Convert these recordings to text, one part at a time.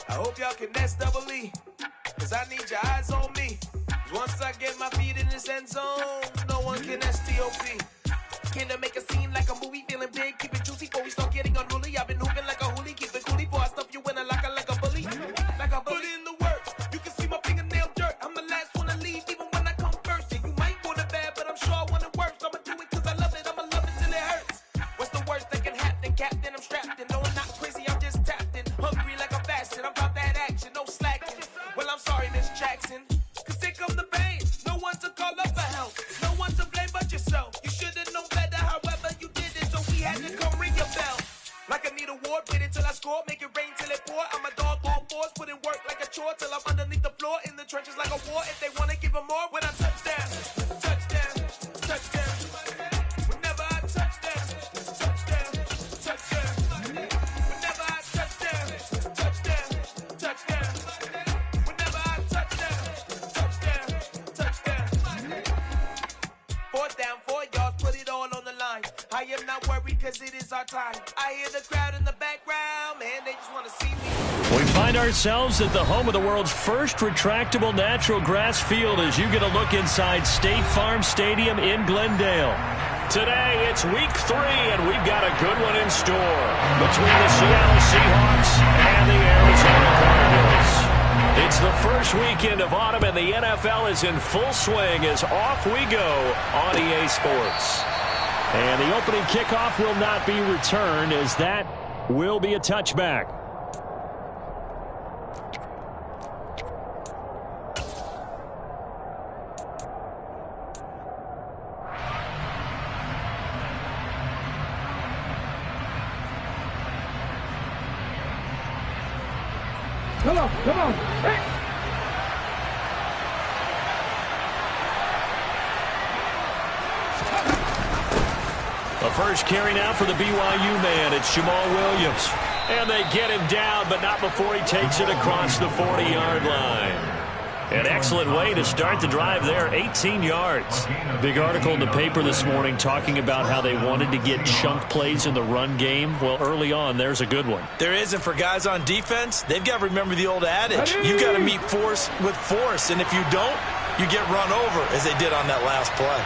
I hope y'all can S7w3, cause I need your eyes on me. Once I get my feet in this end zone, no one can S7w3. Came to make a scene like a movie, feeling big, keep it juicy before we start getting unruly. I've been hooping like a hoolie, keep it coolie before I stuff you in a locker like a bully. Like a bully in the work, you can see my fingernail dirt. I'm the last one to leave, even when I come first. Yeah, you might want it bad, but I'm sure I want it worse. I'ma do it cause I love it, I'ma love it till it hurts. What's the worst that can happen, Captain? I'm strapped in, no I'm not crazy, I'm just tapped in. Hungry like I'm fasting, I'm about that action, no slacking. Well, I'm sorry, Miss Jackson, cause here come the pain. No one to call up for help, no one to blame but yourself. You should've known better, however you did it, so we had to come ring your bell. Like I need a award, wait until I score, make it rain till it pour. I'm a dog on fours, put in work like a chore till I'm underneath the floor, in the trenches like a war. If they wanna give them more, when I touch down, touchdown, touchdown. Whenever I touch down, touchdown, touchdown. Whenever I touch down, touchdown, touchdown. Whenever I touch down, touchdown, touchdown. Fourth down, 4 yards, put it all on the line. I am not worried cause it is our time. I hear the crowd in the background, man, they just want to see me. We find ourselves at the home of the world's first retractable natural grass field as you get a look inside State Farm Stadium in Glendale. Today, it's week 3, and we've got a good one in store between the Seattle Seahawks and the Arizona Cardinals. It's the first weekend of autumn, and the NFL is in full swing as off we go on EA Sports. And the opening kickoff will not be returned, as that will be a touchback. Come on. Hey. The first carry now for the BYU man. It's Jamal Williams. And they get him down, but not before he takes it across the 40-yard line. An excellent way to start the drive there, 18 yards. Big article in the paper this morning talking about how they wanted to get chunk plays in the run game. Well, early on, there's a good one. There is, and for guys on defense, they've got to remember the old adage. You've got to meet force with force, and if you don't, you get run over, as they did on that last play.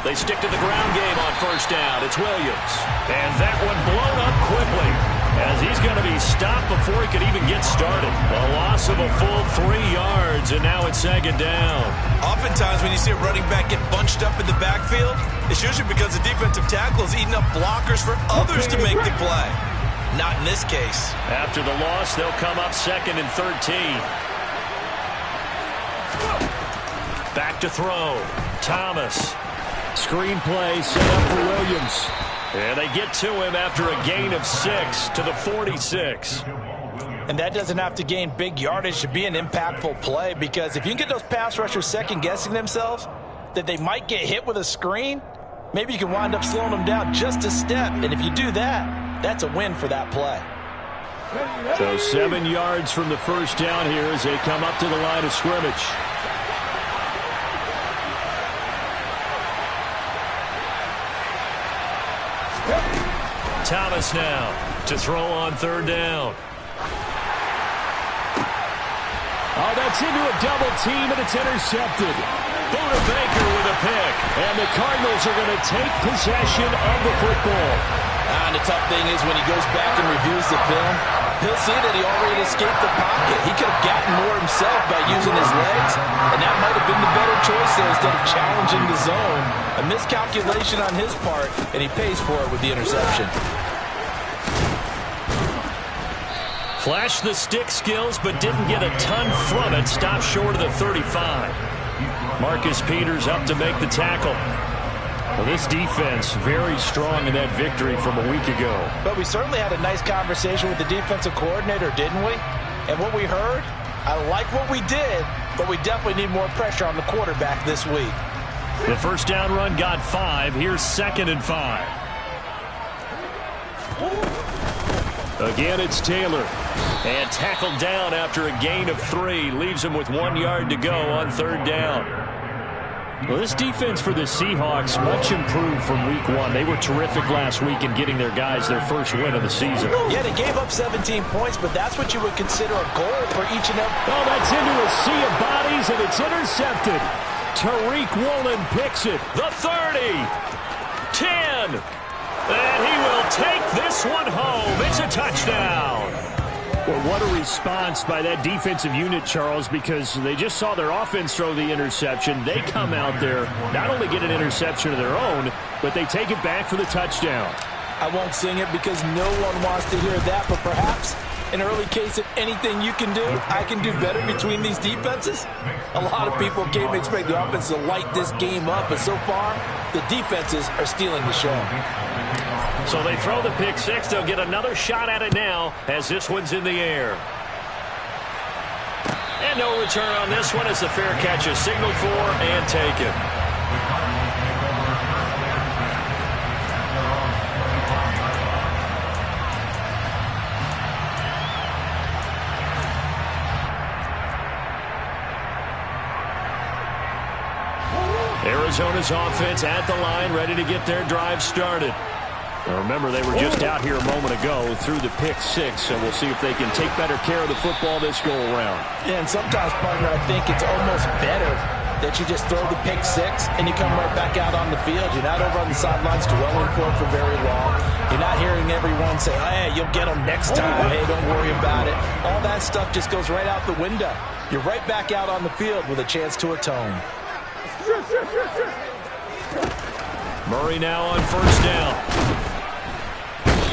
They stick to the ground game on first down. It's Williams. And that one blown up quickly, as he's going to be stopped before he could even get started. A loss of a full 3 yards, and now it's second down. Oftentimes when you see a running back get bunched up in the backfield, it's usually because the defensive tackle is eating up blockers for others to make the play. Not in this case. After the loss, they'll come up 2nd and 13. Back to throw. Thomas. Screen play set up for Williams. And they get to him after a gain of 6 to the 46. And that doesn't have to gain big yardage to be an impactful play, because if you can get those pass rushers second-guessing themselves that they might get hit with a screen, maybe you can wind up slowing them down just a step. And if you do that, that's a win for that play. So 7 yards from the first down here as they come up to the line of scrimmage. Thomas now to throw on third down. Oh, that's into a double team, and it's intercepted. Buda Baker with a pick, and the Cardinals are going to take possession of the football. And the tough thing is when he goes back and reviews the film, he'll see that he already escaped the pocket. He could have gotten more himself by using his legs, and that might have been the better choice there instead of challenging the zone. A miscalculation on his part, and he pays for it with the interception. Flashed the stick skills, but didn't get a ton from it. Stopped short of the 35. Marcus Peters up to make the tackle. Well, this defense very strong in that victory from a week ago. But we certainly had a nice conversation with the defensive coordinator, didn't we? And what we heard, I like what we did, but we definitely need more pressure on the quarterback this week. The first down run got 5. Here's 2nd and 5. Again, it's Taylor. And tackled down after a gain of 3. Leaves him with 1 yard to go on third down. Well, this defense for the Seahawks, much improved from week 1. They were terrific last week in getting their guys their first win of the season. Yeah, they gave up 17 points, but that's what you would consider a goal for each and every. Oh, that's into a sea of bodies, and it's intercepted. Tariq Woolen picks it. The 30. 10. And he will take this one home. It's a touchdown. Well, what a response by that defensive unit, Charles, because they just saw their offense throw the interception. They come out there, not only get an interception of their own, but they take it back for the touchdown. I won't sing it because no one wants to hear that, but perhaps an early case of anything you can do, I can do better between these defenses. A lot of people came to expect the offense to light this game up, but so far, the defenses are stealing the show. So they throw the pick six. They'll get another shot at it now as this one's in the air. And no return on this one as the fair catch is signaled for and taken. Arizona's offense at the line, ready to get their drive started. Now remember, they were just out here a moment ago through the pick six, so we'll see if they can take better care of the football this go-around. Yeah, and sometimes, partner, I think it's almost better that you just throw the pick six and you come right back out on the field. You're not over on the sidelines dwelling for it for very long. You're not hearing everyone say, oh, hey, you'll get them next time. Hey, don't worry about it. All that stuff just goes right out the window. You're right back out on the field with a chance to atone. Murray now on first down.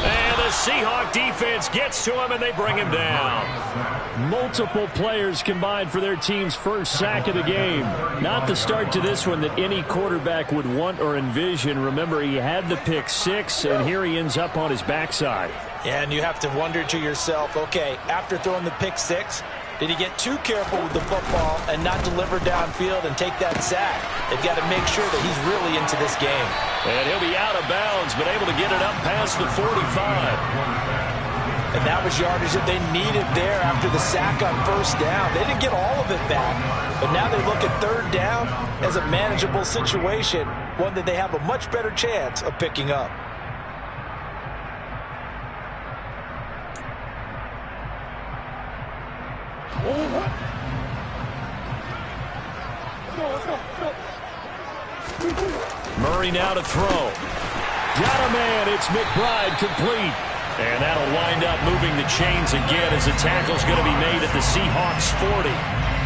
And the Seahawk defense gets to him, and they bring him down. Multiple players combined for their team's first sack of the game. Not the start to this one that any quarterback would want or envision. Remember, he had the pick six, and here he ends up on his backside. Yeah, and you have to wonder to yourself, okay, after throwing the pick six, did he get too careful with the football and not deliver downfield and take that sack? They've got to make sure that he's really into this game. And he'll be out of bounds, but able to get it up past the 45. And that was yardage that they needed there after the sack on first down. They didn't get all of it back, but now they look at third down as a manageable situation, one that they have a much better chance of picking up. Murray now to throw. Got a man. It's McBride complete. And that'll wind up moving the chains again as the tackle's going to be made at the Seahawks 40.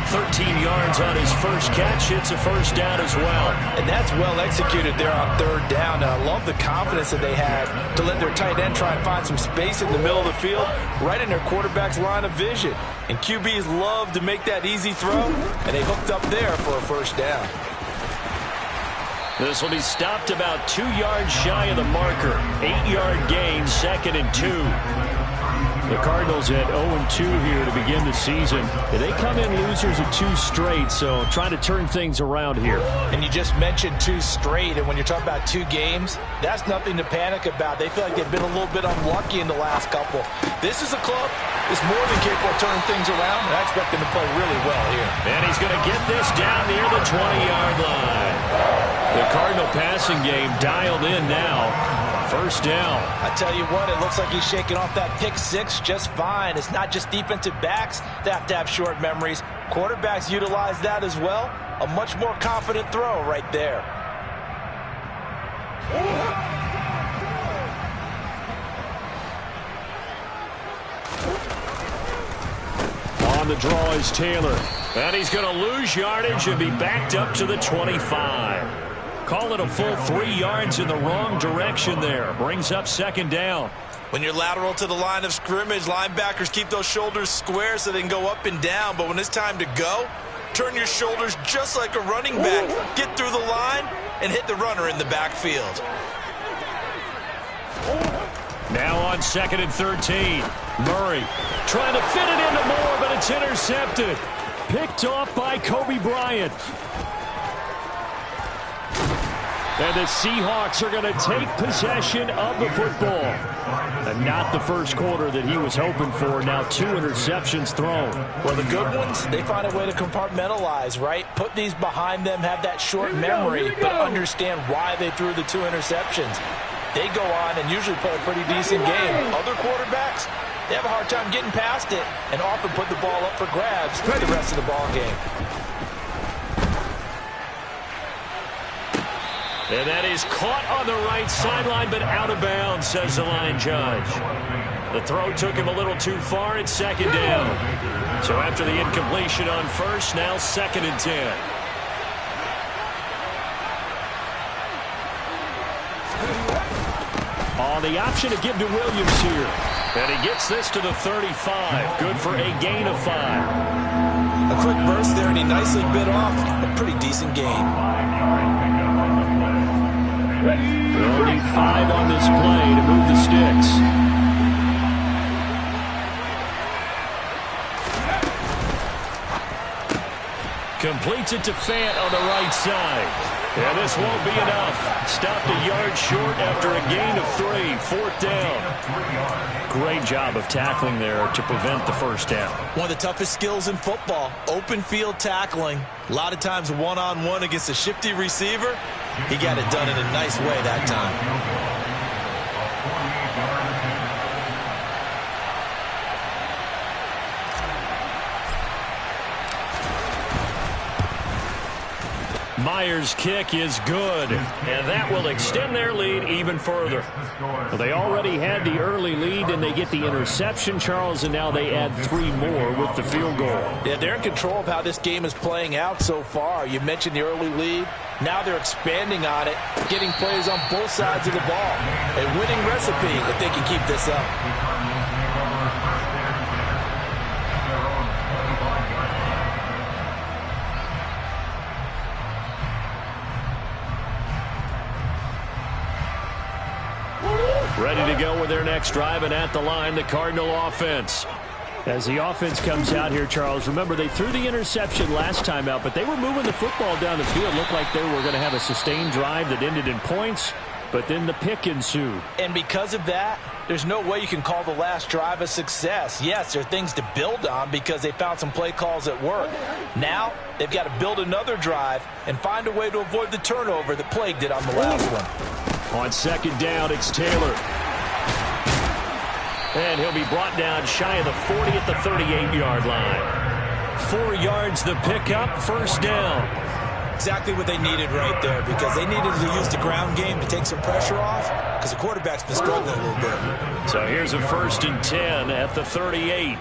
13 yards on his first catch. It's a first down as well. And that's well executed there on third down. And I love the confidence that they had to let their tight end try and find some space in the middle of the field, right in their quarterback's line of vision. And QBs love to make that easy throw, and they hooked up there for a first down. This will be stopped about 2 yards shy of the marker. 8-yard gain, 2nd and 2. The Cardinals at 0-2 here to begin the season. They come in losers of 2 straight, so trying to turn things around here. And you just mentioned 2 straight, and when you're talking about 2 games, that's nothing to panic about. They feel like they've been a little bit unlucky in the last couple. This is a club that's more than capable of turning things around, and I expect them to play really well here. And he's going to get this down near the 20-yard line. The Cardinal passing game dialed in now. First down. I tell you what, it looks like he's shaking off that pick six just fine. It's not just defensive backs that have to have short memories. Quarterbacks utilize that as well. A much more confident throw right there. On the draw is Taylor. And he's going to lose yardage and be backed up to the 25. Call it a full 3 yards in the wrong direction there. Brings up second down. When you're lateral to the line of scrimmage, linebackers keep those shoulders square so they can go up and down. But when it's time to go, turn your shoulders just like a running back. Get through the line and hit the runner in the backfield. Now on 2nd and 13. Murray trying to fit it into Moore, but it's intercepted. Picked off by Kobe Bryant. And the Seahawks are going to take possession of the football. And not the first quarter that he was hoping for. Now 2 interceptions thrown. Well, the good ones, they find a way to compartmentalize, right? Put these behind them, have that short memory, but understand why they threw the 2 interceptions. They go on and usually play a pretty decent game. Other quarterbacks, they have a hard time getting past it and often put the ball up for grabs for the rest of the ball game. And that is caught on the right sideline, but out of bounds, says the line judge. The throw took him a little too far. It's 2nd down. So after the incompletion on first, now 2nd and 10. On the option to give to Williams here. And he gets this to the 35. Good for a gain of 5. A quick burst there, and he nicely bit off a pretty decent gain. They'll need 5 on this play to move the sticks. Completes it to Fant on the right side. And this won't be enough. Stopped a yard short after a gain of 3. 4th down. Great job of tackling there to prevent the first down. One of the toughest skills in football, open field tackling. A lot of times one-on-one against a shifty receiver. He got it done in a nice way that time. Myers' kick is good, and that will extend their lead even further. Well, they already had the early lead, and they get the interception, Charles, and now they add 3 more with the field goal. Yeah, they're in control of how this game is playing out so far. You mentioned the early lead. Now they're expanding on it, getting plays on both sides of the ball. A winning recipe if they can keep this up. Ready to go with their next drive, and at the line, the Cardinal offense. As the offense comes out here, Charles, remember they threw the interception last time out, but they were moving the football down the field. Looked like they were going to have a sustained drive that ended in points, but then the pick ensued. And because of that, there's no way you can call the last drive a success. Yes, there are things to build on because they found some play calls that work. Now, they've got to build another drive and find a way to avoid the turnover that plagued it on the last one. On 2nd down, it's Taylor. And he'll be brought down shy of the 40 at the 38-yard line. 4 yards the pickup, 1st down. Exactly what they needed right there, because they needed to use the ground game to take some pressure off, because the quarterback's been struggling a little bit. So here's a 1st and 10 at the 38.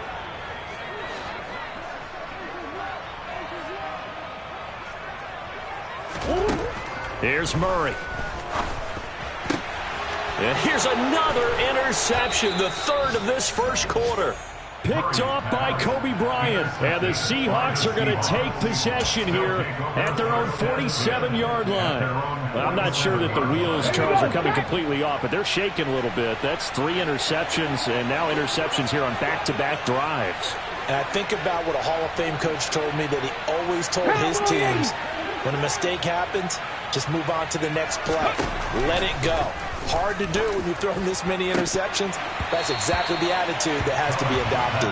Here's Murray. And here's another interception, the 3rd of this first quarter. Picked off by Kobe Bryant. And the Seahawks are going to take possession here at their own 47-yard line. Well, I'm not sure that the wheels, Charles, are coming completely off, but they're shaking a little bit. That's 3 interceptions, and now interceptions here on back-to-back drives. And I think about what a Hall of Fame coach told me, that he always told his teams, when a mistake happens, just move on to the next play. Let it go. Hard to do when you've thrown this many interceptions. That's exactly the attitude that has to be adopted.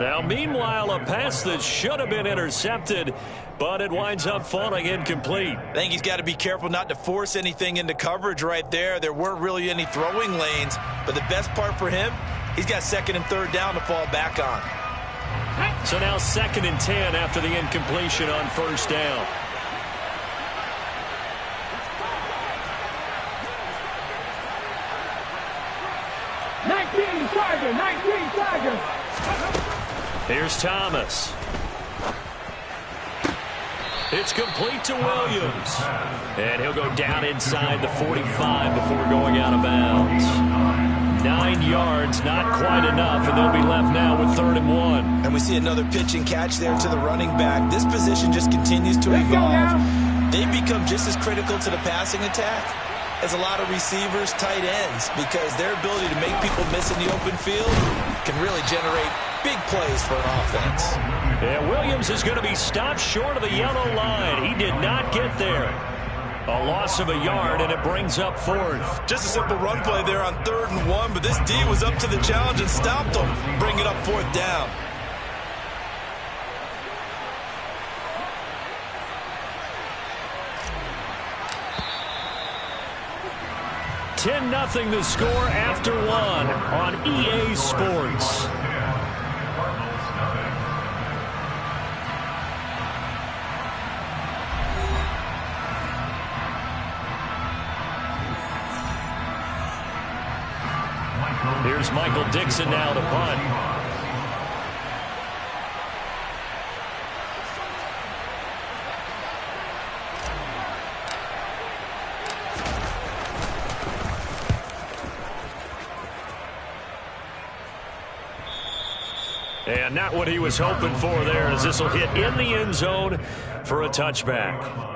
Now, meanwhile, a pass that should have been intercepted, but it winds up falling incomplete. I think he's got to be careful not to force anything into coverage right there. There weren't really any throwing lanes, but the best part for him, he's got 2nd and 3rd down to fall back on. So now 2nd and 10 after the incompletion on 1st down. Here's Thomas. It's complete to Williams. And he'll go down inside the 45 before going out of bounds. 9 yards, not quite enough, and they'll be left now with 3rd and 1. And we see another pitch and catch there to the running back. This position just continues to evolve. They become just as critical to the passing attack as a lot of receivers, tight ends, because their ability to make people miss in the open field can really generate big plays for an offense. And Williams is going to be stopped short of the yellow line. He did not get there. A loss of a yard, and it brings up 4th. Just a simple run play there on 3rd and 1, but this D was up to the challenge and stopped them, bringing up 4th down. $10-0 the score after 1 on EA Sports. Here's Michael Dixon now to punt. And not what he was hoping for there, as this will hit in the end zone for a touchback.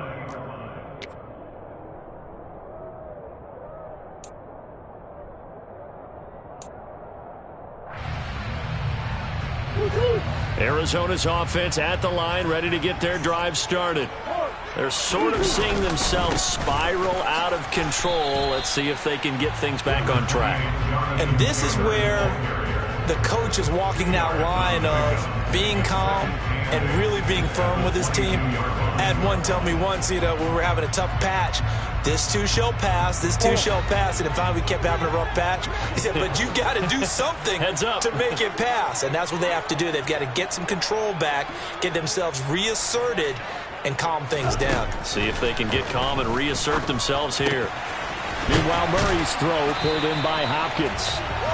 Arizona's offense at the line, ready to get their drive started. They're sort of seeing themselves spiral out of control. Let's see if they can get things back on track. And this is where the coach is walking that line of being calm and really being firm with his team. I had one tell me once, when we were having a tough patch, this too shall pass, this too shall pass, and then finally we kept having a rough patch. He said, but you got to do something to make it pass, and that's what they have to do. They've got to get some control back, get themselves reasserted, and calm things down. See if they can get calm and reassert themselves here. Meanwhile, Murray's throw pulled in by Hopkins.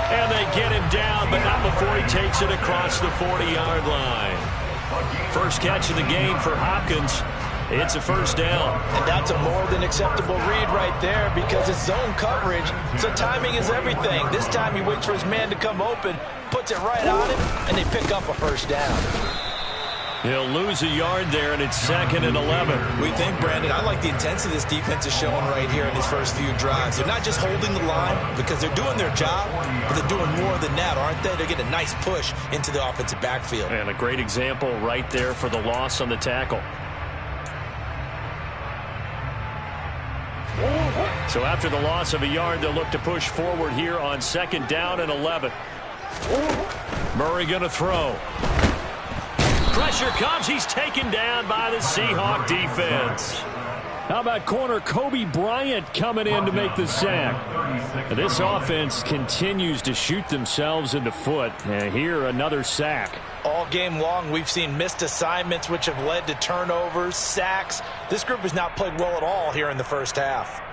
And they get him down, but not before he takes it across the 40-yard line. First catch of the game for Hopkins. It's a first down. And that's a more than acceptable read right there because it's zone coverage, so timing is everything. This time he waits for his man to come open, puts it right on him, and they pick up a first down. He'll lose a yard there, and it's 2nd and 11. We think, Brandon, I like the intensity this defense is showing right here in these first few drives. They're not just holding the line because they're doing their job, but they're doing more than that, aren't they? They're getting a nice push into the offensive backfield. And a great example right there for the loss on the tackle. So after the loss of a yard, they'll look to push forward here on 2nd down and 11. Murray going to throw. Pressure comes. He's taken down by the Seahawk defense. How about corner Kobe Bryant coming in to make the sack? This offense continues to shoot themselves in the foot. And here, another sack. All game long, we've seen missed assignments, which have led to turnovers, sacks. This group has not played well at all here in the first half.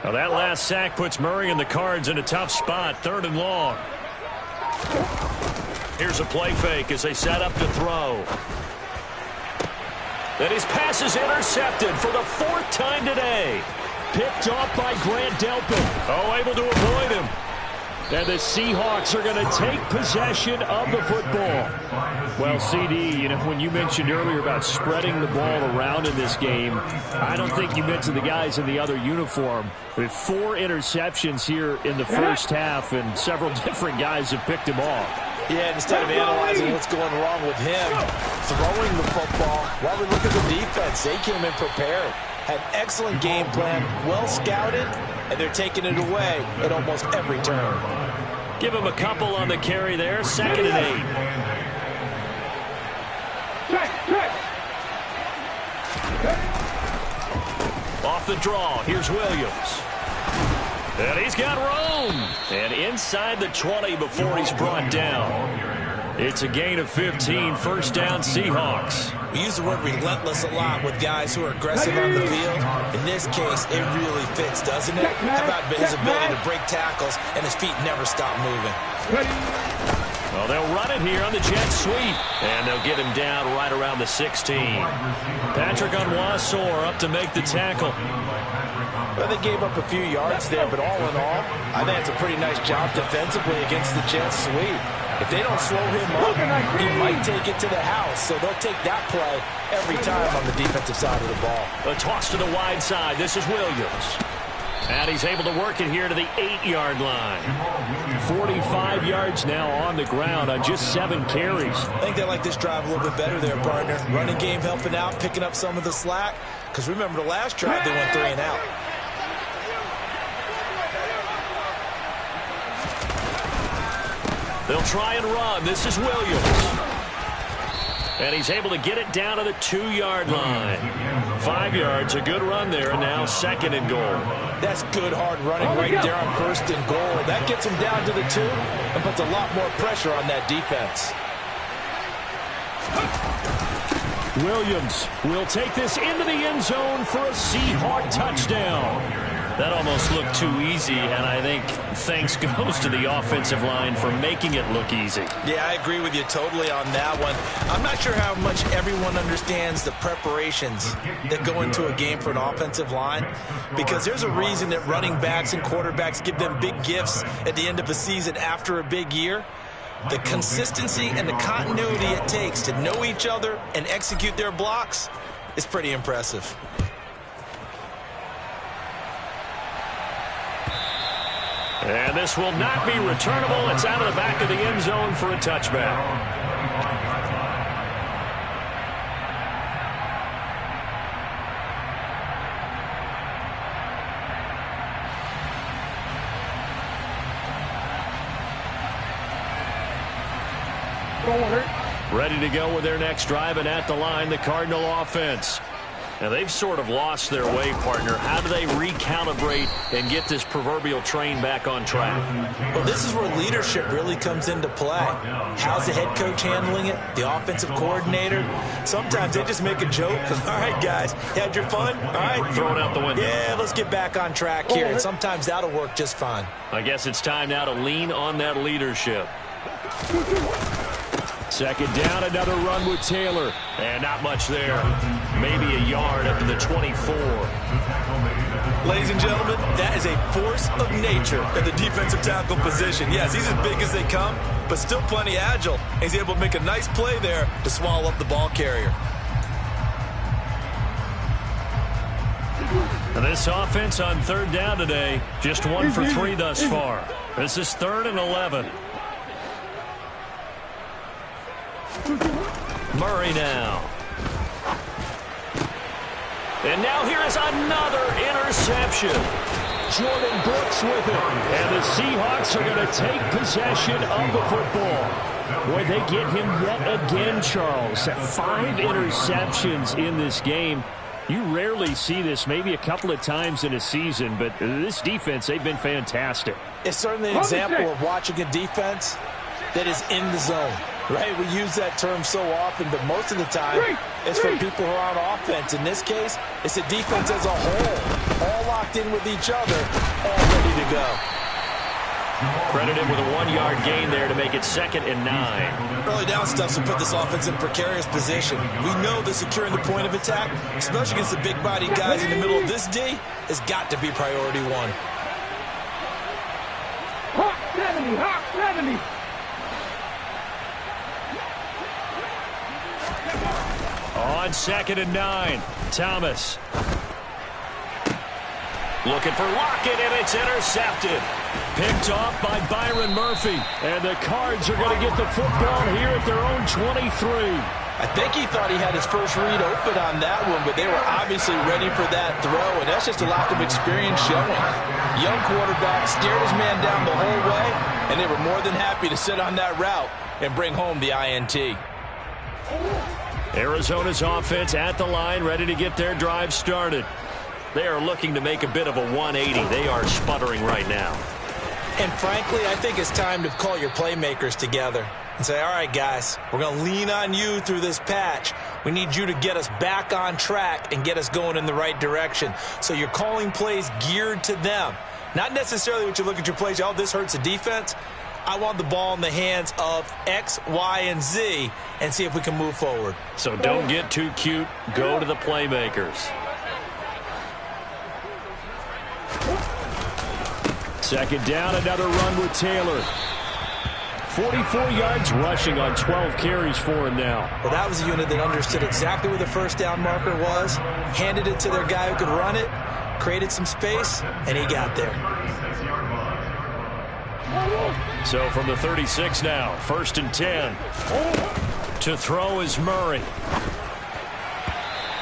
Now that last sack puts Murray and the Cards in a tough spot, 3rd and long. Here's a play fake as they set up to throw. And his pass is intercepted for the 4th time today. Picked off by Grant Delpit. Oh, able to avoid him. And the Seahawks are going to take possession of the football. Well, CD, when you mentioned earlier about spreading the ball around in this game, I don't think you mentioned the guys in the other uniform. With 4 interceptions here in the first half, and several different guys have picked him off. Yeah, instead of analyzing what's going wrong with him, throwing the football, while we look at the defense, they came in prepared. Had excellent game plan, well scouted, and they're taking it away at almost every turn. Give him a couple on the carry there, 2nd and 8. Off the draw, here's Williams. And he's got room. And inside the 20 before he's brought down. It's a gain of 15, first down Seahawks. We use the word relentless a lot with guys who are aggressive on the field. In this case, it really fits, doesn't it? How about his ability to break tackles and his feet never stop moving? Well, they'll run it here on the jet sweep. And they'll get him down right around the 16. Patrick Onwuasor up to make the tackle. Well, they gave up a few yards there, but all in all, I think it's a pretty nice job defensively against the jet sweep. If they don't slow him up, he might take it to the house. So they'll take that play every time on the defensive side of the ball. A toss to the wide side. This is Williams. And he's able to work it here to the 8-yard line. 45 yards now on the ground on just 7 carries. I think they like this drive a little bit better there, partner. Running game helping out, picking up some of the slack. Because remember the last drive, they went 3 and out. They'll try and run. This is Williams. And he's able to get it down to the 2-yard line. 5 yards, a good run there, and now 2nd and goal. That's good hard running right there on 1st and goal. That gets him down to the 2 and puts a lot more pressure on that defense. Williams will take this into the end zone for a Seahawk touchdown. That almost looked too easy, and I think thanks goes to the offensive line for making it look easy. Yeah, I agree with you totally on that one. I'm not sure how much everyone understands the preparations that go into a game for an offensive line, because there's a reason that running backs and quarterbacks give them big gifts at the end of a season after a big year. The consistency and the continuity it takes to know each other and execute their blocks is pretty impressive. And this will not be returnable. It's out of the back of the end zone for a touchback. Ready to go with their next drive, and at the line, the Cardinal offense. Now, they've sort of lost their way, partner. How do they recalibrate and get this proverbial train back on track? Well, this is where leadership really comes into play. How's the head coach handling it? The offensive coordinator? Sometimes they just make a joke. All right, guys, had your fun? All right. Throw it out the window. Yeah, let's get back on track here. And sometimes that'll work just fine. I guess it's time now to lean on that leadership. 2nd down, another run with Taylor. And not much there. Maybe a yard up to the 24. Ladies and gentlemen, that is a force of nature at the defensive tackle position. Yes, he's as big as they come, but still plenty agile. He's able to make a nice play there to swallow up the ball carrier. And this offense on 3rd down today, just 1 for 3 thus far. This is 3rd and 11. Murray now. And now here is another interception. Jordan Brooks with it. And the Seahawks are going to take possession of the football. Boy, they get him yet again, Charles. 5 interceptions in this game. You rarely see this, maybe a couple of times in a season, but this defense, they've been fantastic. It's certainly an example of watching a defense that is in the zone. Right, we use that term so often, but most of the time, it's for people who are on offense. In this case, it's the defense as a whole, all locked in with each other, all ready to go. Credited with a 1-yard gain there to make it 2nd and 9. Early down stuff will put this offense in precarious position. We know that securing the point of attack, especially against the big-body guys in the middle of this D, has got to be priority 1. Hawk 70, Hawk 70. On 2nd and 9, Thomas. Looking for Lockett, and it's intercepted. Picked off by Byron Murphy. And the Cards are going to get the football here at their own 23. I think he thought he had his first read open on that one, but they were obviously ready for that throw, and that's just a lack of experience showing. Young quarterback stared his man down the whole way, and they were more than happy to sit on that route and bring home the INT. Arizona's offense at the line, ready to get their drive started. They are looking to make a bit of a 180. They are sputtering right now. And frankly, I think it's time to call your playmakers together and say, all right, guys, we're going to lean on you through this patch. We need you to get us back on track and get us going in the right direction. So you're calling plays geared to them. Not necessarily what you look at your plays, oh, this hurts the defense. I want the ball in the hands of X, Y, and Z and see if we can move forward. So don't get too cute. Go to the playmakers. 2nd down, another run with Taylor. 44 yards rushing on 12 carries for him now. Well, that was a unit that understood exactly where the first down marker was, handed it to their guy who could run it, created some space, and he got there. So from the 36 now, 1st and 10. To throw is Murray.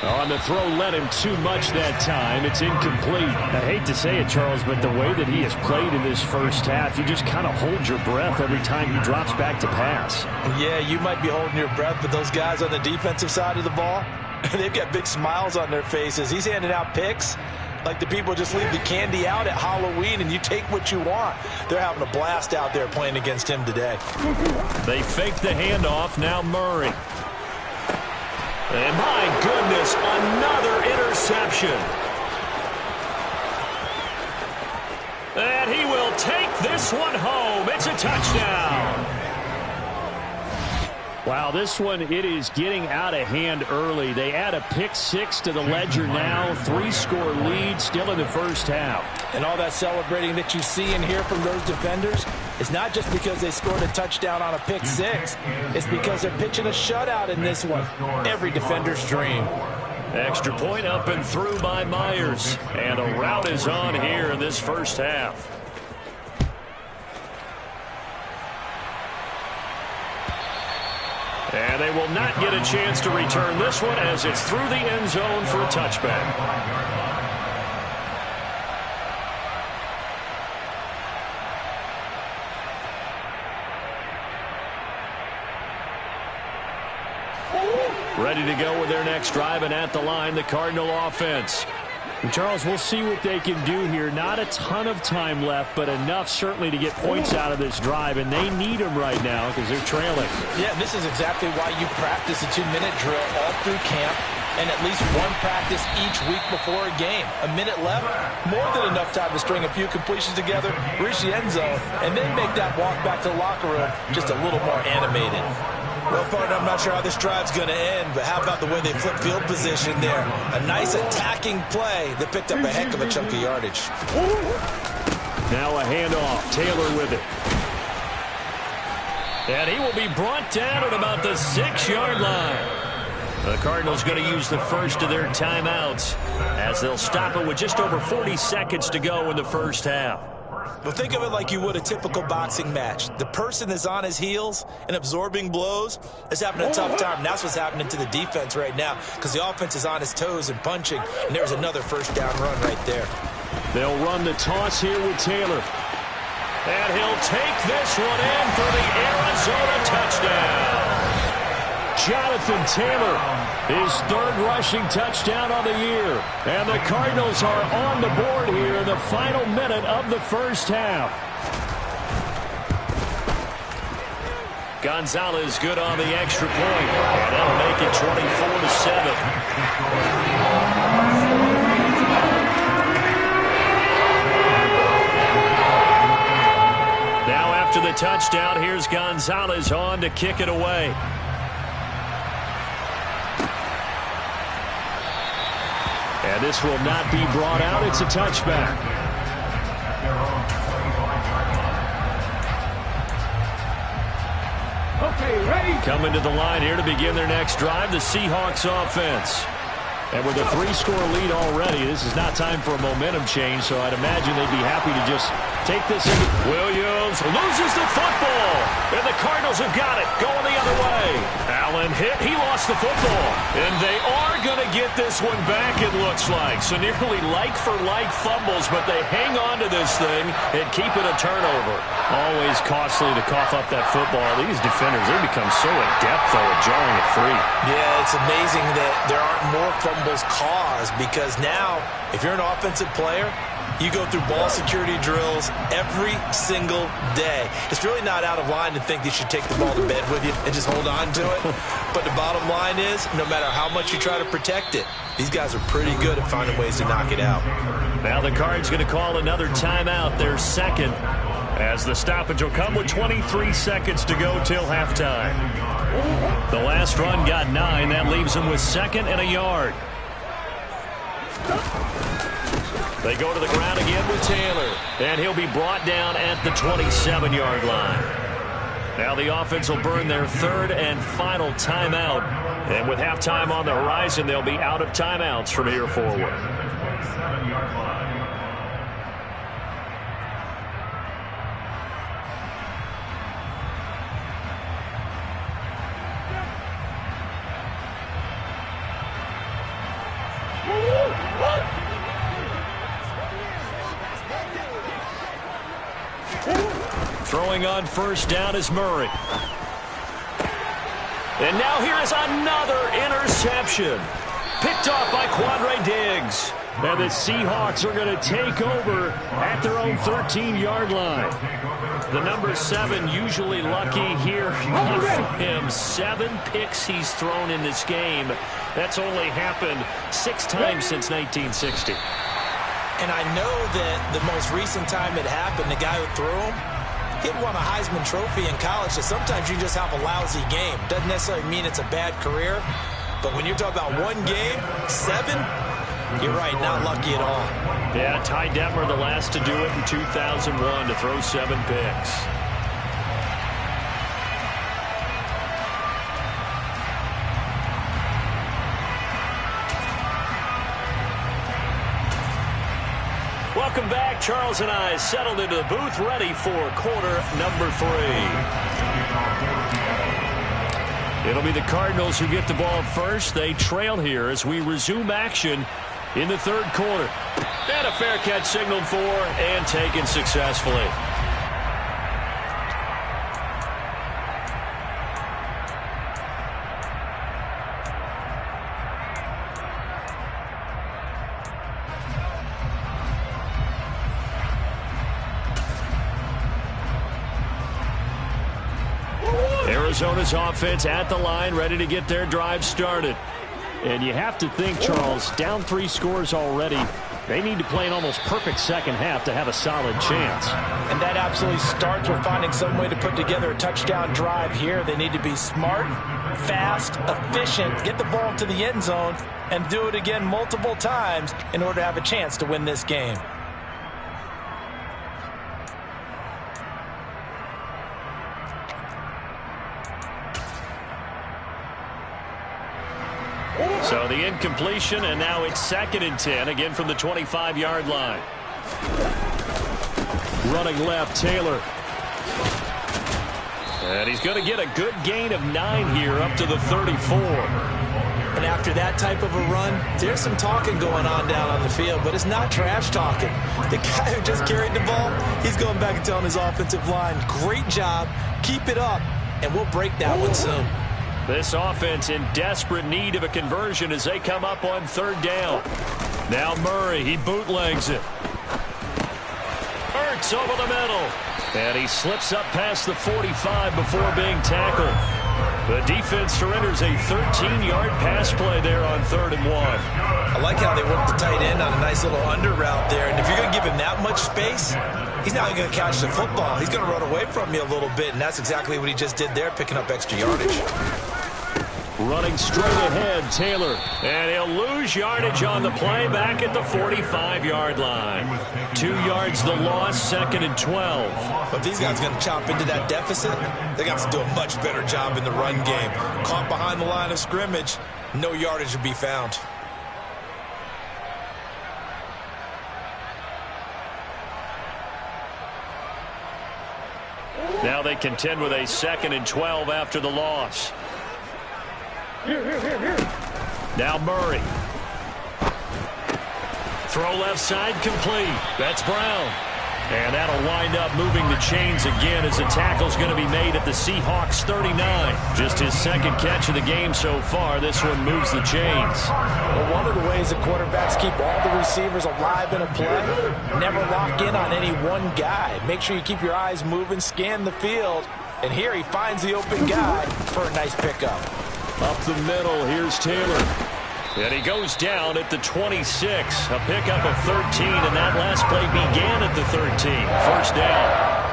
On the throw led him too much that time. It's incomplete. I hate to say it, Charles, but the way that he has played in this first half, you just kind of hold your breath every time he drops back to pass. Yeah, you might be holding your breath, but those guys on the defensive side of the ball, they've got big smiles on their faces. He's handing out picks like the people just leave the candy out at Halloween and you take what you want. They're having a blast out there playing against him today. They fake the handoff. Now Murray. And my goodness, another interception. And he will take this one home. It's a touchdown. Wow, this one, it is getting out of hand early. They add a pick 6 to the ledger now. 3-score lead still in the first half. And all that celebrating that you see and hear from those defenders, it's not just because they scored a touchdown on a pick 6. It's because they're pitching a shutout in this one. Every defender's dream. Extra point up and through by Myers. And a rout is on here in this first half. And they will not get a chance to return this one as it's through the end zone for a touchback. Ready to go with their next drive, and at the line, the Cardinal offense. And Charles, we'll see what they can do here. Not a ton of time left, but enough certainly to get points out of this drive, and they need them right now because they're trailing. Yeah, this is exactly why you practice a 2-minute drill all through camp and at least one practice each week before a game. A minute left, more than enough time to string a few completions together, reach the end zone, and then make that walk back to the locker room just a little more animated. Well, partner, I'm not sure how this drive's going to end, but how about the way they flip field position there? A nice attacking play that picked up a heck of a chunk of yardage. Now a handoff. Taylor with it. And he will be brought down at about the 6-yard line. The Cardinals going to use the first of their timeouts as they'll stop it with just over 40 seconds to go in the first half. Well, think of it like you would a typical boxing match. The person that's on his heels and absorbing blows is having a tough time. And that's what's happening to the defense right now because the offense is on his toes and punching. And there's another first down run right there. They'll run the toss here with Taylor. And he'll take this one in for the Arizona touchdown. Jonathan Taylor, his 3rd rushing touchdown on the year. And the Cardinals are on the board here in the final minute of the first half. Gonzalez good on the extra point. And that'll make it 24-7. Now after the touchdown, here's Gonzalez on to kick it away. And this will not be brought out. It's a touchback. Okay, ready? Coming to the line here to begin their next drive, the Seahawks offense. And with a 3-score lead already, this is not time for a momentum change, so I'd imagine they'd be happy to just take this in. Williams loses the football, and the Cardinals have got it, going the other way. Allen hit, he lost the football, and they are going to get this one back, it looks like. So nearly like-for-like fumbles, but they hang on to this thing and keep it a turnover. Always costly to cough up that football. These defenders, they become so adept, though, at jarring it free. Yeah, it's amazing that there aren't more fumbles caused because now, if you're an offensive player, you go through ball security drills every single day. It's really not out of line to think that you should take the ball to bed with you and just hold on to it. But the bottom line is, no matter how much you try to protect it, these guys are pretty good at finding ways to knock it out. Now the Cards going to call another timeout, their second, as the stoppage will come with 23 seconds to go till halftime. The last run got 9. That leaves them with 2nd and a yard. They go to the ground again with Taylor, and he'll be brought down at the 27-yard line. Now the offense will burn their third and final timeout. And with halftime on the horizon, they'll be out of timeouts from here forward. Throwing on first down is Murray. And now here is another interception. Picked off by Quandre Diggs. And the Seahawks are going to take over at their own 13-yard line. The number 7 usually lucky here. Not for him. 7 picks he's thrown in this game. That's only happened 6 times since 1960. And I know that the most recent time it happened, the guy who threw him, he'd won a Heisman Trophy in college, so sometimes you just have a lousy game. Doesn't necessarily mean it's a bad career, but when you're talking about one game, 7, you're right, not lucky at all. Yeah, Ty Detmer, the last to do it in 2001, to throw 7 picks. Welcome back. Charles and I settled into the booth, ready for quarter number 3. It'll be the Cardinals who get the ball first. They trail here as we resume action in the third quarter. And a fair catch signaled for and taken successfully. Arizona's offense at the line, ready to get their drive started. And you have to think, Charles, down 3 scores already. They need to play an almost perfect second half to have a solid chance. And that absolutely starts with finding some way to put together a touchdown drive here. They need to be smart, fast, efficient, get the ball to the end zone, and do it again multiple times in order to have a chance to win this game. So the incompletion, and now it's 2nd and 10, again from the 25-yard line. Running left, Taylor. And he's going to get a good gain of 9 here, up to the 34. And after that type of a run, there's some talking going on down on the field, but it's not trash talking. The guy who just carried the ball, he's going back and telling his offensive line, great job, keep it up, and we'll break that one soon. This offense in desperate need of a conversion as they come up on 3rd down. Now Murray, he bootlegs it. Ertz over the middle. And he slips up past the 45 before being tackled. The defense surrenders a 13-yard pass play there on 3rd and 1. I like how they work the tight end on a nice little under route there. And if you're going to give him that much space, he's not going to catch the football. He's going to run away from you a little bit, and that's exactly what he just did there, picking up extra yardage. Running straight ahead, Taylor. And he'll lose yardage on the play back at the 45-yard line. 2 yards the loss, 2nd and 12. But these guys are going to chop into that deficit. They got to do a much better job in the run game. Caught behind the line of scrimmage, no yardage to be found. Now they contend with a 2nd and 12 after the loss. Now Murray. Throw left side complete. That's Brown. And that'll wind up moving the chains again as the tackle's going to be made at the Seahawks 39. Just his 2nd catch of the game so far. This one moves the chains. Well, one of the ways the quarterbacks keep all the receivers alive in a play, never lock in on any one guy. Make sure you keep your eyes moving, scan the field. And here he finds the open guy for a nice pickup. Up the middle, here's Taylor. And he goes down at the 26. A pickup of 13, and that last play began at the 13. 1st down.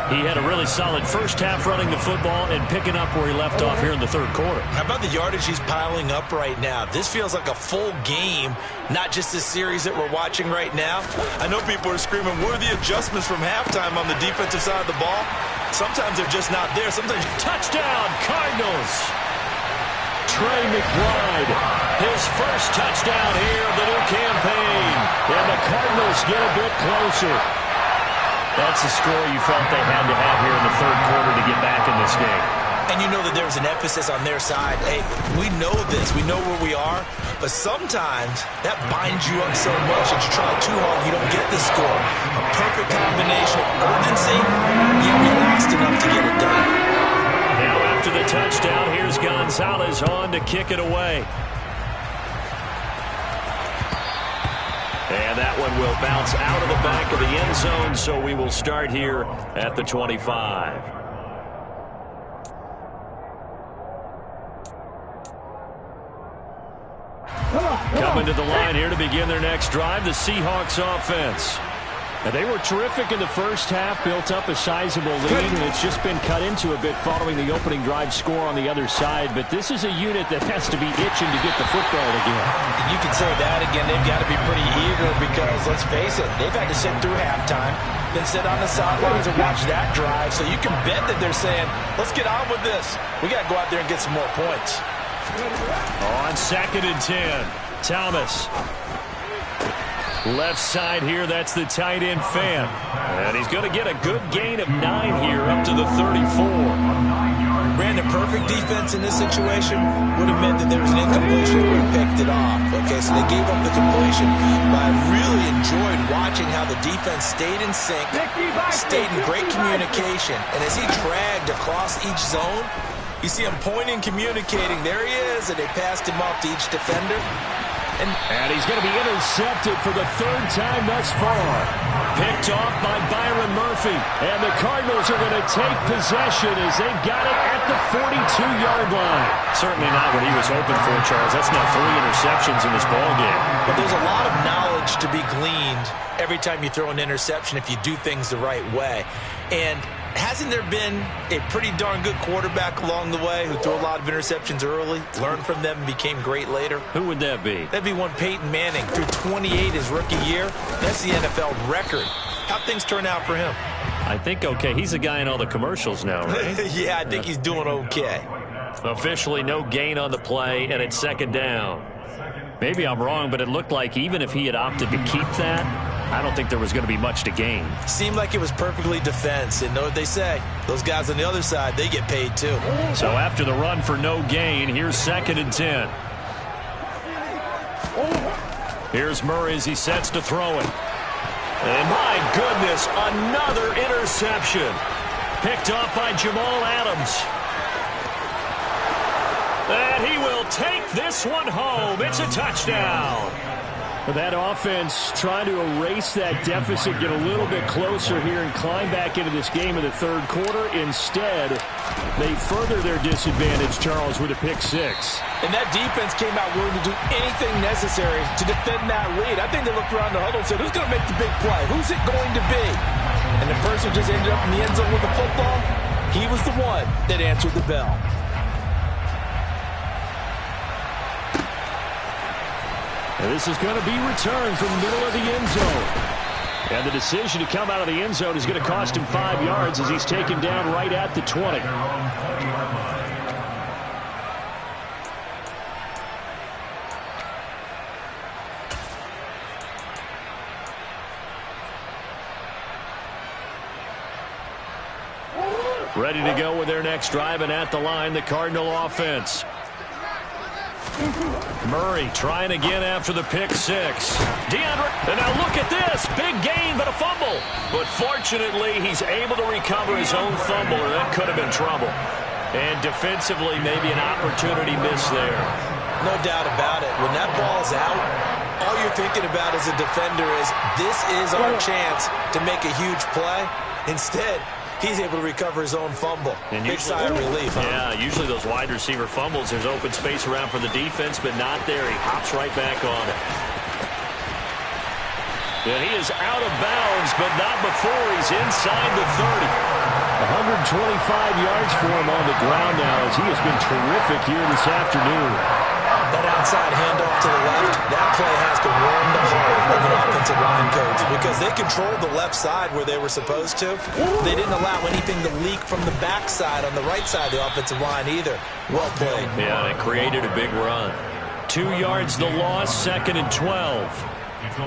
He had a really solid first half running the football and picking up where he left off here in the 3rd quarter. How about the yardage he's piling up right now? This feels like a full game, not just this series that we're watching right now. I know people are screaming, where are the adjustments from halftime on the defensive side of the ball? Sometimes they're just not there. Sometimes touchdown, Cardinals. Trey McBride, his first touchdown here of the new campaign. And the Cardinals get a bit closer. That's the score you felt they had to have here in the third quarter to get back in this game. And you know that there's an emphasis on their side. Hey, we know this. We know where we are. But sometimes that binds you up so much that you try too hard, you don't get the score. A perfect combination of urgency, yet relaxed enough to get it done. Now after the touchdown, here's Gonzalez on to kick it away. And that one will bounce out of the back of the end zone, so we will start here at the 25. Coming to the line here to begin their next drive, the Seahawks offense. And they were terrific in the first half, built up a sizable lead, and it's just been cut into a bit following the opening drive score on the other side. But this is a unit that has to be itching to get the football again. You can say that again. They've got to be pretty eager because, let's face it, they've had to sit through halftime, then sit on the sidelines and watch that drive. So you can bet that they're saying, let's get on with this. We got to go out there and get some more points. On 2nd and 10, Thomas. Left side here, that's the tight end Fan. And he's going to get a good gain of 9 here up to the 34. Ran the perfect defense in this situation. Would have meant that there was an incompletion. Would have picked it off. Okay, so they gave up the completion. But I really enjoyed watching how the defense stayed in sync, stayed in great communication. And as he dragged across each zone, you see him pointing, communicating. There he is, and they passed him off to each defender. And he's going to be intercepted for the 3rd time thus far. Picked off by Byron Murphy. And the Cardinals are going to take possession as they've got it at the 42-yard line. Certainly not what he was hoping for, Charles. That's now 3 interceptions in this ballgame. But there's a lot of knowledge to be gleaned every time you throw an interception if you do things the right way. And hasn't there been a pretty darn good quarterback along the way who threw a lot of interceptions early, learned from them, and became great later? Who would that be? That'd be one Peyton Manning. Threw 28 his rookie year. That's the NFL record. How'd things turn out for him? I think okay. He's a guy in all the commercials now, right? Yeah, I think he's doing okay. Officially no gain on the play, and it's 2nd down. Maybe I'm wrong, but it looked like even if he had opted to keep that, I don't think there was going to be much to gain. Seemed like it was perfectly defense. And know what they say? Those guys on the other side, they get paid too. So after the run for no gain, here's 2nd and 10. Here's Murray as he sets to throw it. And my goodness, another interception. Picked off by Jamal Adams. And he will take this one home. It's a touchdown. That offense trying to erase that deficit, get a little bit closer here and climb back into this game in the 3rd quarter. Instead, they further their disadvantage, Charles, with a pick 6. And that defense came out willing to do anything necessary to defend that lead. I think they looked around the huddle and said, who's going to make the big play? Who's it going to be? And the person just ended up in the end zone with the football. He was the one that answered the bell. And this is going to be returned from the middle of the end zone. And the decision to come out of the end zone is going to cost him 5 yards as he's taken down right at the 20. Ready to go with their next drive, and at the line, the Cardinal offense. Murray trying again after the pick 6. DeAndre, and now look at this. Big gain, but a fumble. But fortunately, he's able to recover his own fumble, or that could have been trouble. And defensively, maybe an opportunity miss there. No doubt about it. When that ball's out, all you're thinking about as a defender is, this is our chance to make a huge play. Instead, he's able to recover his own fumble. And big sigh of relief, huh? Yeah, usually those wide receiver fumbles, there's open space around for the defense, but not there. He hops right back on it. And he is out of bounds, but not before he's inside the 30. 125 yards for him on the ground now as he has been terrific here this afternoon. That onside handoff to the left, that play has to warm the heart of an offensive line coach because they controlled the left side where they were supposed to. They didn't allow anything to leak from the backside on the right side of the offensive line either. Well played. Yeah, and it created a big run. 2 yards the loss, 2nd and 12.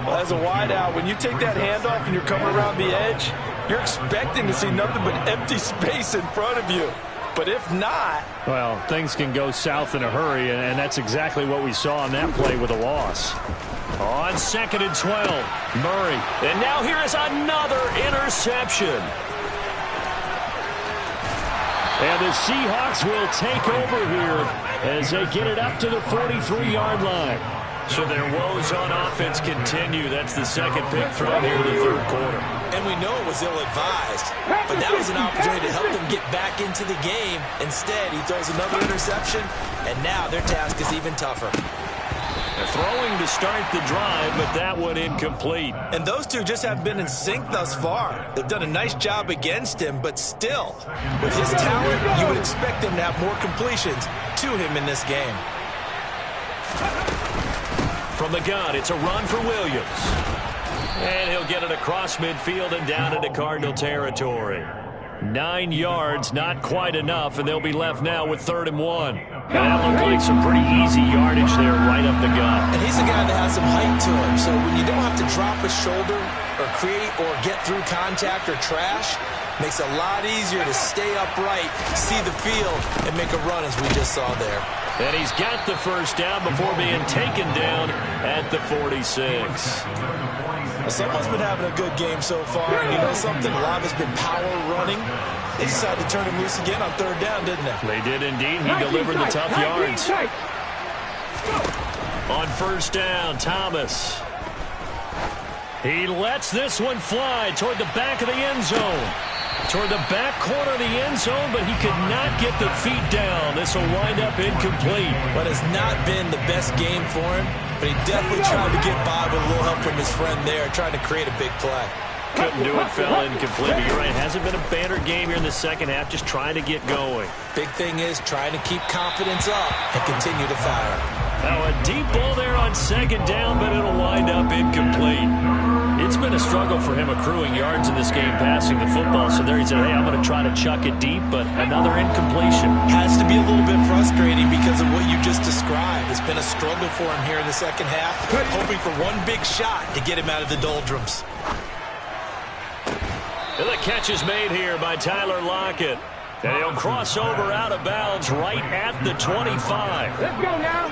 Well, as a wideout, when you take that handoff and you're coming around the edge, you're expecting to see nothing but empty space in front of you. But if not... Well, things can go south in a hurry, and that's exactly what we saw on that play with a loss. On 2nd and 12, Murray. And now here is another interception. And the Seahawks will take over here as they get it up to the 43-yard line. So their woes on offense continue. That's the second pick thrown here in the third quarter. And we know it was ill-advised, but that was an opportunity to help them get back into the game. Instead, he throws another interception, and now their task is even tougher. They're throwing to start the drive, but that one incomplete. And those two just haven't been in sync thus far. They've done a nice job against him, but still, with his talent, you would expect them to have more completions to him in this game. From the gun, it's a run for Williams. And he'll get it across midfield and down into Cardinal territory. 9 yards, not quite enough, and they'll be left now with 3rd and 1. And that looked like some pretty easy yardage there right up the gut. And he's a guy that has some height to him, so when you don't have to drop a shoulder or create or get through contact or trash, makes it a lot easier to stay upright, see the field, and make a run as we just saw there. And he's got the first down before being taken down at the 46. Well, someone's been having a good game so far, and you know something? A lot has been power running. They decided to turn him loose again on 3rd down, didn't they? They did indeed. He delivered the tough yards. On 1st down, Thomas. He lets this one fly toward the back of the end zone. Toward the back corner of the end zone, but he could not get the feet down. This will wind up incomplete. But it's not been the best game for him, but he definitely tried to get by with a little help from his friend there, trying to create a big play. Couldn't do it, fell incomplete. But you're right, it hasn't been a banner game here in the second half, just trying to get going. Big thing is trying to keep confidence up and continue to fire. Now a deep ball there on 2nd down, but it'll wind up incomplete. It's been a struggle for him accruing yards in this game passing the football, so there he said, hey, I'm going to try to chuck it deep, but another incompletion. Has to be a little bit frustrating because of what you just described. It's been a struggle for him here in the second half, hoping for one big shot to get him out of the doldrums. And the catch is made here by Tyler Lockett. And he'll cross over out of bounds right at the 25. Let's go now.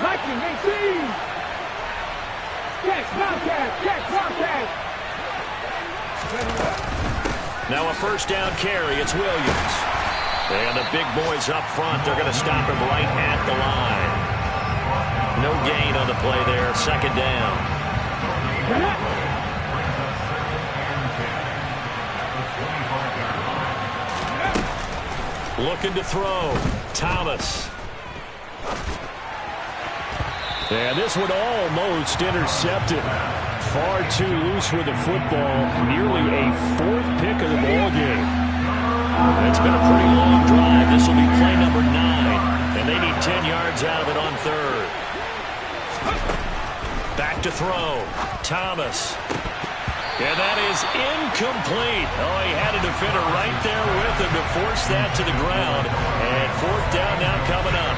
Liking, they see. Catch, Bobcat. Now a 1st down carry. It's Williams. And the big boys up front, they're going to stop him right at the line. No gain on the play there. 2nd down. Looking to throw. Thomas. And this one almost intercepted. Far too loose with the football. Nearly a 4th pick of the ball game. It's been a pretty long drive. This will be play number 9. And they need 10 yards out of it on 3rd. Back to throw. Thomas. And that is incomplete. Oh, he had a defender right there with him to force that to the ground. And 4th down now coming up.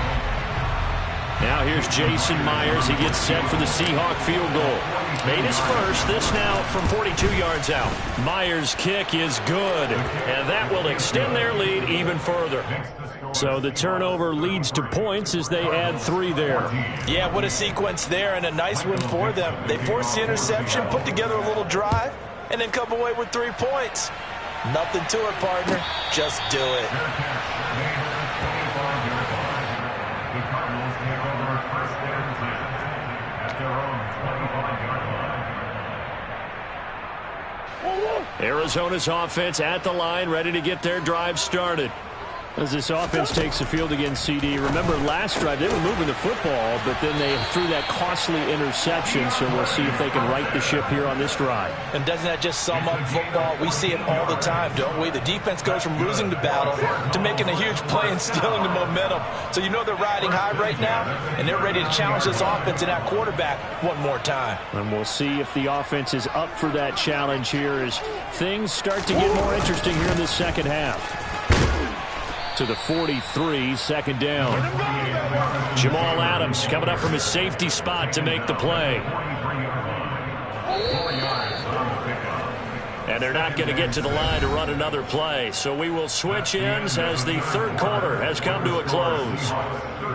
Now here's Jason Myers. He gets set for the Seahawk field goal. Made his first. This now from 42 yards out. Myers' kick is good. And that will extend their lead even further. So the turnover leads to points as they add 3 there. Yeah, what a sequence there and a nice win for them. They forced the interception, put together a little drive, and then come away with 3 points. Nothing to it, partner. Just do it. Arizona's offense at the line, ready to get their drive started. As this offense takes the field against CD, remember last drive they were moving the football, but then they threw that costly interception, so we'll see if they can right the ship here on this drive. And doesn't that just sum up football? We see it all the time, don't we? The defense goes from losing the battle to making a huge play and stealing the momentum. So you know they're riding high right now, and they're ready to challenge this offense and that quarterback one more time. And we'll see if the offense is up for that challenge here as things start to get more interesting here in the second half. To the 43, second down. Jamal Adams coming up from his safety spot to make the play. And they're not going to get to the line to run another play. So we will switch ends as the third quarter has come to a close.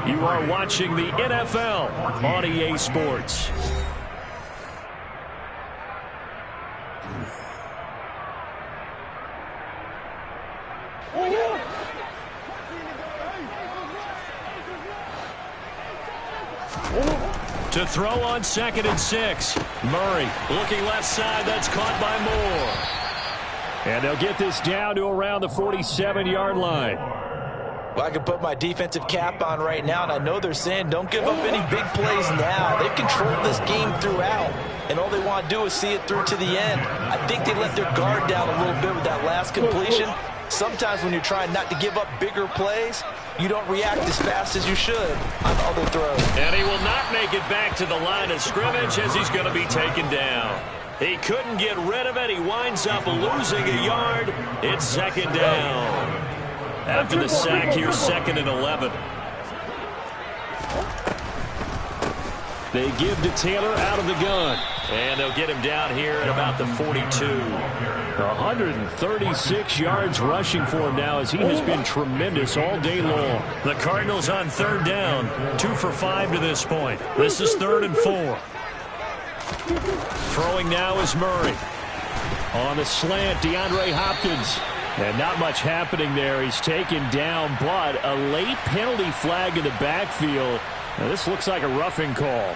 You are watching the NFL on EA Sports. To throw on 2nd and 6. Murray looking left side. That's caught by Moore. And they'll get this down to around the 47-yard line. Well, I can put my defensive cap on right now, and I know they're saying don't give up any big plays now. They've controlled this game throughout, and all they want to do is see it through to the end. I think they let their guard down a little bit with that last completion. Sometimes when you're trying not to give up bigger plays, you don't react as fast as you should on other throws. And he will not make it back to the line of scrimmage as he's going to be taken down. He couldn't get rid of it. He winds up losing a yard. It's second down. After the sack, here's 2nd and 11. They give to Taylor out of the gun. And they'll get him down here at about the 42. 136 yards rushing for him now as he has been tremendous all day long. The Cardinals on third down. 2 for 5 to this point. This is 3rd and 4. Throwing now is Murray. On the slant, DeAndre Hopkins. And not much happening there. He's taken down, but a late penalty flag in the backfield. Now, this looks like a roughing call.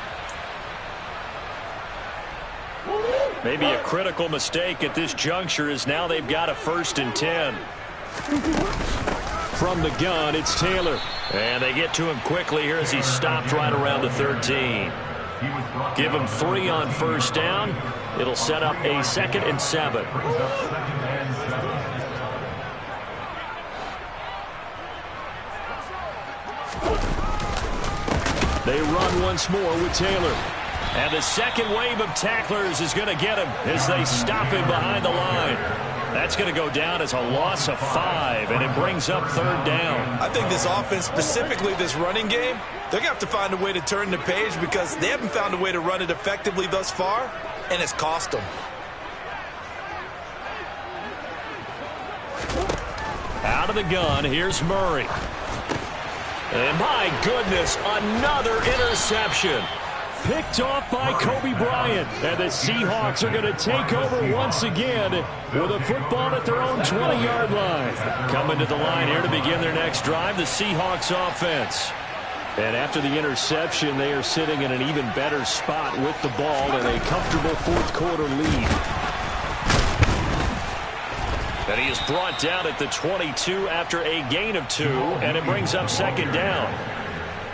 Maybe a critical mistake at this juncture as now they've got a 1st and 10. From the gun, it's Taylor. And they get to him quickly here as he's stopped right around the 13. Give him 3 on 1st down. It'll set up a 2nd and 7. They run once more with Taylor. And the second wave of tacklers is going to get him as they stop him behind the line. That's going to go down as a loss of 5, and it brings up 3rd down. I think this offense, specifically this running game, they're going to have to find a way to turn the page because they haven't found a way to run it effectively thus far, and it's cost them. Out of the gun, here's Murray. And my goodness, another interception. Picked off by Kobe Bryant. And the Seahawks are going to take over once again with a football at their own 20-yard line. Coming to the line here to begin their next drive, the Seahawks offense. And after the interception, they are sitting in an even better spot with the ball and a comfortable 4th quarter lead. And he is brought down at the 22 after a gain of 2, and it brings up 2nd down.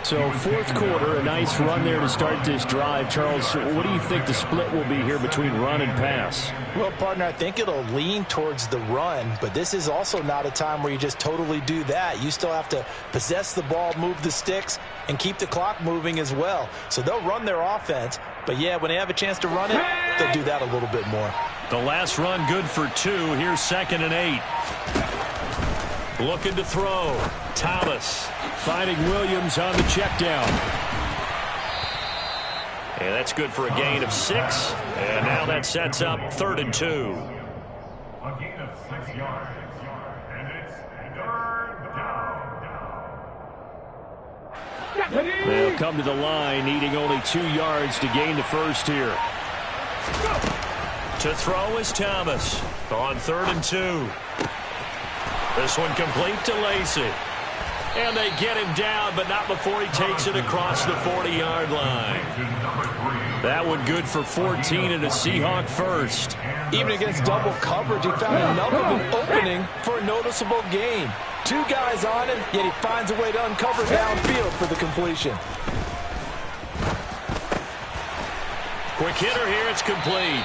So 4th quarter, a nice run there to start this drive. Charles, what do you think the split will be here between run and pass? Well, partner, I think it'll lean towards the run, but this is also not a time where you just totally do that. You still have to possess the ball, move the sticks, and keep the clock moving as well. So they'll run their offense, but yeah, when they have a chance to run it, they'll do that a little bit more. The last run good for 2. Here's 2nd and 8. Looking to throw. Thomas finding Williams on the check down. And that's good for a gain of 6. And now that sets up 3rd and 2. A gain of 6 yards. And it's 3rd down. They'll come to the line, needing only 2 yards to gain the 1st here. To throw is Thomas on 3rd and 2. This one complete to Lacy. And they get him down, but not before he takes it across the 40-yard line. That one good for 14 and a Seahawk first. Even against double coverage, he found enough of an opening for a noticeable gain. 2 guys on him, yet he finds a way to uncover downfield for the completion. Quick hitter here, it's complete.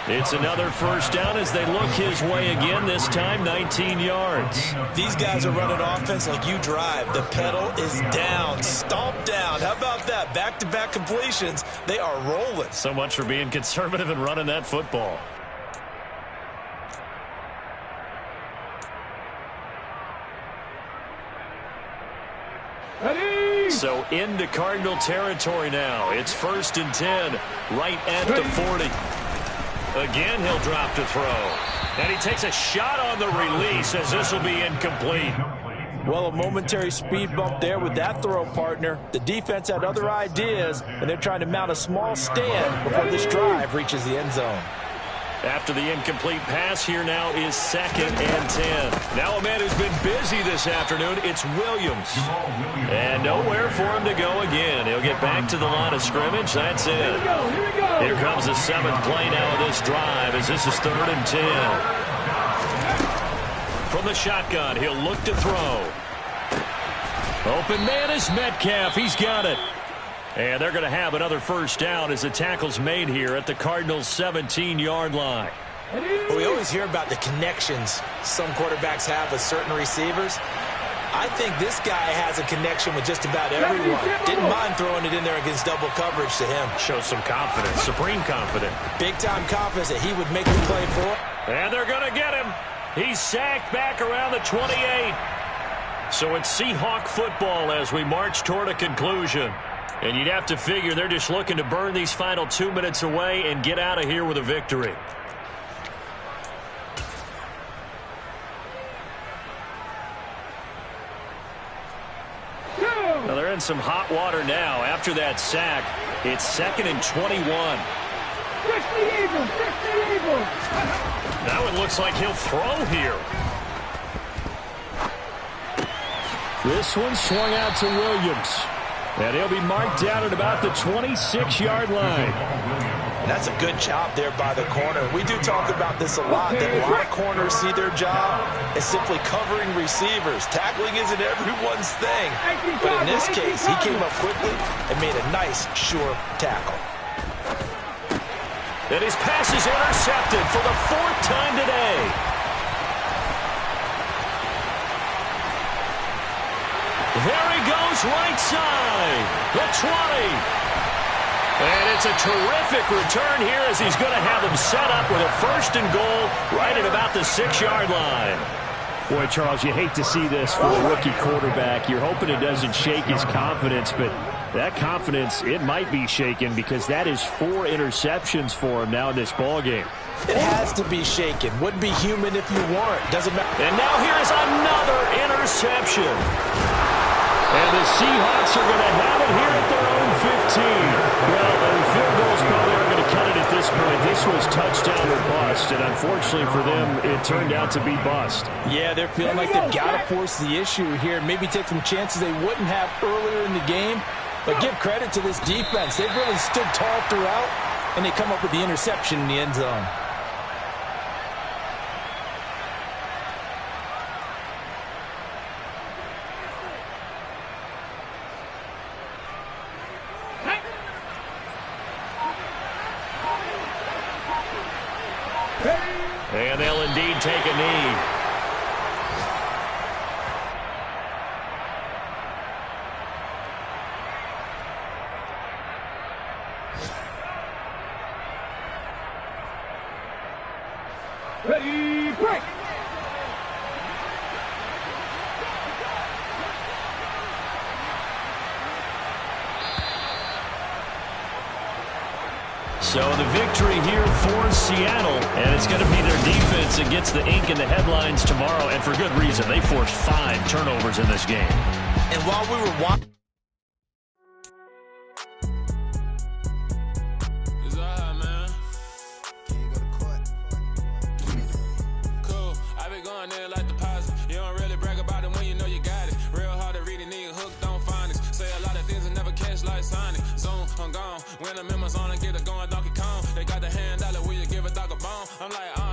It's another first down as they look his way again, this time 19 yards. These guys are running offense like you drive. The pedal is down, stomp down. How about that? Back-to-back completions. They are rolling. So much for being conservative and running that football. So into Cardinal territory now. It's 1st and 10, right at the 40. Again, he'll drop to throw. And he takes a shot on the release as this will be incomplete. Well, a momentary speed bump there with that throw, partner. The defense had other ideas, and they're trying to mount a small stand before this drive reaches the end zone. After the incomplete pass, here now is 2nd and 10. Now a man who's been busy this afternoon, it's Williams. And nowhere for him to go again. He'll get back to the line of scrimmage. That's it. Here comes the 7th play now of this drive as this is 3rd and 10. From the shotgun, he'll look to throw. Open man is Metcalf. He's got it. And they're going to have another first down as the tackle's made here at the Cardinals' 17-yard line. We always hear about the connections some quarterbacks have with certain receivers. I think this guy has a connection with just about everyone. Didn't mind throwing it in there against double coverage to him. Shows some confidence, supreme confidence. Big-time confidence that he would make the play for. And they're going to get him. He's sacked back around the 28. So it's Seahawk football as we march toward a conclusion. And you'd have to figure they're just looking to burn these final 2 minutes away and get out of here with a victory. Now they're in some hot water now. After that sack, it's 2nd and 21. Now it looks like he'll throw here. This one swung out to Williams. And he'll be marked down at about the 26-yard line. That's a good job there by the corner. We do talk about this a lot, that a lot of corners see their job as simply covering receivers. Tackling isn't everyone's thing. But in this case, he came up quickly and made a nice, sure tackle. And his pass is intercepted for the 4th time today. There he goes, right side, the 20. And it's a terrific return here as he's going to have them set up with a 1st and goal right at about the 6-yard line. Boy, Charles, you hate to see this for a rookie quarterback. You're hoping it doesn't shake his confidence, but that confidence, it might be shaken because that is 4 interceptions for him now in this ballgame. It has to be shaken. Wouldn't be human if you weren't. Doesn't matter. And now here is another interception. And the Seahawks are going to have it here at their own 15. Well, the field goals probably aren't going to cut it at this point. This was touchdown or bust, and unfortunately for them, it turned out to be bust. Yeah, they're feeling like they've got to force the issue here, maybe take some chances they wouldn't have earlier in the game. But give credit to this defense. They've really stood tall throughout, and they come up with the interception in the end zone. And they'll indeed take a knee. Ready, break! So the victory here for Seattle, and it's going to be their defense that gets the ink in the headlines tomorrow, and for good reason. They forced 5 turnovers in this game. And while we were watching, when I'm in my Amazon and get it going Donkey Kong. They got the hand dollar, will you give a dog a bone? I'm like,